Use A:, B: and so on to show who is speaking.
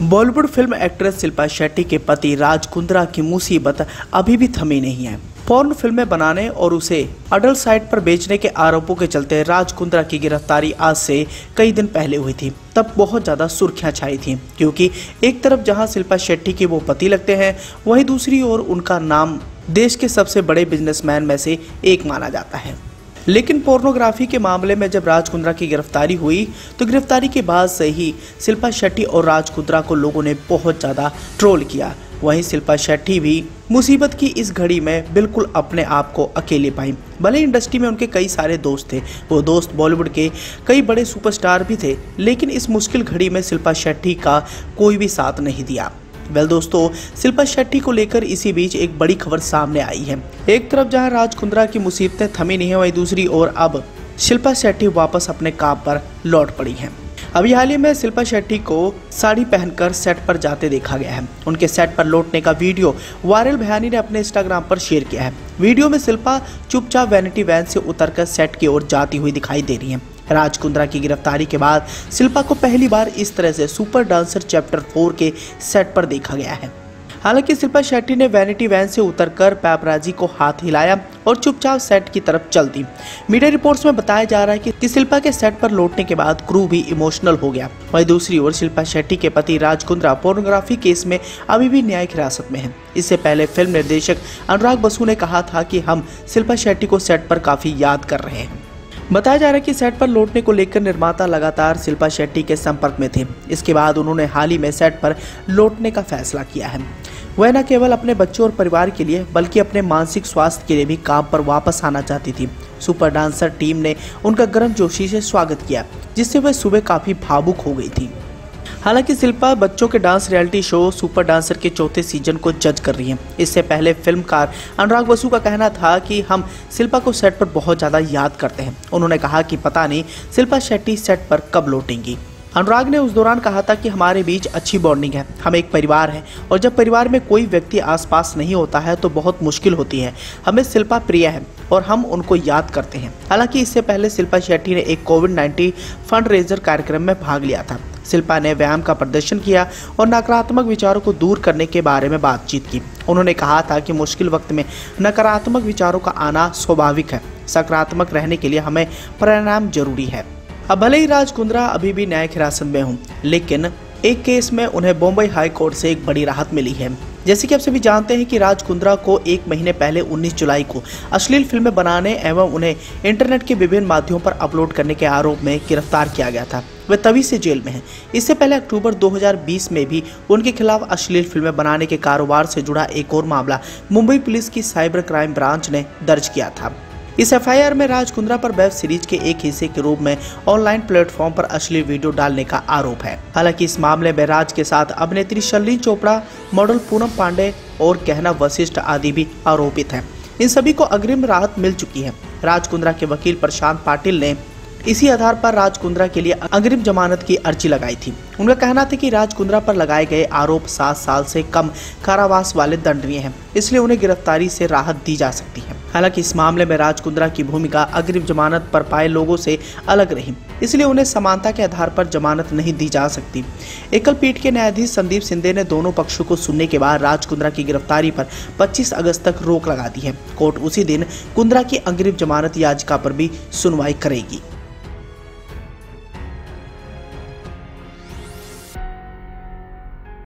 A: Bollywood film actress Shilpa Shetty के पति राज कुंद्रा की मुसीबत अभी भी थमी नहीं है। पोर्न फिल्में बनाने और उसे अडल्ट साइट पर बेचने के आरोपों के चलते राज कुंद्रा की गिरफ्तारी आज से कई दिन पहले हुई थी। तब बहुत ज्यादा सुर्खियां छाई थी, क्योंकि एक तरफ जहां शिल्पा शेट्टी के वो पति लगते हैं, वहीं दूसरी ओर उनका नाम देश के सबसे बड़े बिजनेसमैन में से एक माना जाता है। लेकिन पोर्नोग्राफी के मामले में जब राज कुंद्रा की गिरफ्तारी हुई तो गिरफ्तारी के बाद से ही शिल्पा शेट्टी और राज कुंद्रा को लोगों ने बहुत ज़्यादा ट्रोल किया। वहीं शिल्पा शेट्टी भी मुसीबत की इस घड़ी में बिल्कुल अपने आप को अकेले पाई। भले इंडस्ट्री में उनके कई सारे दोस्त थे, वो दोस्त बॉलीवुड के कई बड़े सुपरस्टार भी थे, लेकिन इस मुश्किल घड़ी में शिल्पा शेट्टी का कोई भी साथ नहीं दिया। दोस्तों, शिल्पा शेट्टी को लेकर इसी बीच एक बड़ी खबर सामने आई है। एक तरफ जहां राज कुंद्रा की मुसीबतें थमी नहीं है, वहीं दूसरी ओर अब शिल्पा शेट्टी वापस अपने काम पर लौट पड़ी हैं। अभी हाल ही में शिल्पा शेट्टी को साड़ी पहनकर सेट पर जाते देखा गया है। उनके सेट पर लौटने का वीडियो वायरल भयानी ने अपने इंस्टाग्राम पर शेयर किया है। वीडियो में शिल्पा चुपचाप वैनिटी वैन से उतरकर सेट की ओर जाती हुई दिखाई दे रही है। राज कुंद्रा की गिरफ्तारी के बाद शिल्पा को पहली बार इस तरह से सुपर डांसर चैप्टर 4 के सेट पर देखा गया है। हालांकि शिल्पा शेट्टी ने वैनिटी वैन से उतरकर पैपराजी को हाथ हिलाया और चुपचाप सेट की तरफ चल दी। मीडिया रिपोर्ट्स में बताया जा रहा है कि शिल्पा के सेट पर लौटने के बाद क्रू भी इमोशनल हो गया। वहीं दूसरी ओर शिल्पा शेट्टी के पति राज कुंद्रा पोर्नोग्राफी केस में अभी भी न्यायिक हिरासत में हैं। इससे पहले फिल्म निर्देशक अनुराग बसु ने कहा था कि हम शिल्पा शेट्टी को सेट पर काफी याद कर रहे हैं। बताया जा रहा है कि सेट पर लौटने को लेकर निर्माता लगातार शिल्पा शेट्टी के संपर्क में थे। इसके बाद उन्होंने हाल ही में सेट पर लौटने का फैसला किया है। वह न केवल अपने बच्चों और परिवार के लिए बल्कि अपने मानसिक स्वास्थ्य के लिए भी काम पर वापस आना चाहती थी। सुपर डांसर टीम ने उनका गर्मजोशी से स्वागत किया, जिससे वह सुबह काफी भावुक हो गई थी। हालांकि शिल्पा बच्चों के dance reality show super dancer के चौथे सीजन को जज कर रही हैं। इससे पहले फिल्मकार अनुराग बसु का कहना था कि हम शिल्पा को सेट पर बहुत ज़्यादा याद करते हैं। उन्होंने कहा कि पता नहीं शिल्पा शेट्टी सेट पर कब लौटेंगी। अनुराग ने उस दौरान कहा था कि हमारे बीच अच्छी बॉन्डिंग है, हम एक परिवार हैं और जब परिवार में कोई व्यक्ति आसपास नहीं होता है तो बहुत मुश्किल होती है। हमें शिल्पा प्रिय है और हम उनको याद करते हैं। हालांकि इससे पहले शिल्पा शेट्टी ने एक कोविड-19 फंड रेजर कार्यक्रम में भाग लिया था। शिल्पा ने व्यायाम का प्रदर्शन किया और नकारात्मक विचारों को दूर करने के बारे में बातचीत की। उन्होंने कहा था कि मुश्किल वक्त में नकारात्मक विचारों का आना स्वाभाविक है, सकारात्मक रहने के लिए हमें परिणाम जरूरी है। अब भले ही राज कुंद्रा अभी भी न्यायिक हिरासत में हों, लेकिन एक केस में उन्हें बॉम्बे हाई कोर्ट से एक बड़ी राहत मिली है। जैसे कि आप सभी जानते हैं कि राज कुंद्रा को 1 महीने पहले 19 जुलाई को अश्लील फिल्में बनाने एवं उन्हें इंटरनेट के विभिन्न माध्यमों पर अपलोड करने के आरोप में गिरफ्तार किया गया था। वे तभी से जेल में हैं। इससे पहले अक्टूबर 2020 में भी उनके खिलाफ अश्लील फिल्में बनाने के कारोबार से जुड़ा एक और मामला मुंबई पुलिस की साइबर क्राइम ब्रांच ने दर्ज किया था। इस एफआईआर में राज कुंद्रा पर वेब सीरीज के एक हिस्से के रूप में ऑनलाइन प्लेटफॉर्म पर अश्लील वीडियो डालने का आरोप है। हालांकि इस मामले में राज के साथ अभिनेत्री शर्लिन चोपड़ा, मॉडल पूनम पांडे और गहना वशिष्ठ आदि भी आरोपित हैं। इन सभी को अग्रिम राहत मिल चुकी है। राज कुंद्रा के वकील प्रशांत पाटिल ने इसी आधार पर राज कुंद्रा के लिए अग्रिम जमानत की अर्जी लगाई थी। उनका कहना था कि राज कुंद्रा पर लगाए गए आरोप 7 साल से कम कारावास वाले दंडनीय हैं, इसलिए उन्हें गिरफ्तारी से राहत दी जा सकती है। हालांकि इस मामले में राज कुंद्रा की भूमिका अग्रिम जमानत पर पाए लोगों से अलग रही, इसलिए उन्हें समानता के आधार पर जमानत नहीं दी जा सकती। एकल पीठ के न्यायाधीश संदीप सिंधे ने दोनों पक्षों को सुनने के बाद राज कुंद्रा की गिरफ्तारी पर 25 अगस्त तक रोक लगा दी है। कोर्ट उसी दिन कुंद्रा की अग्रिम जमानत याचिका पर भी सुनवाई करेगी।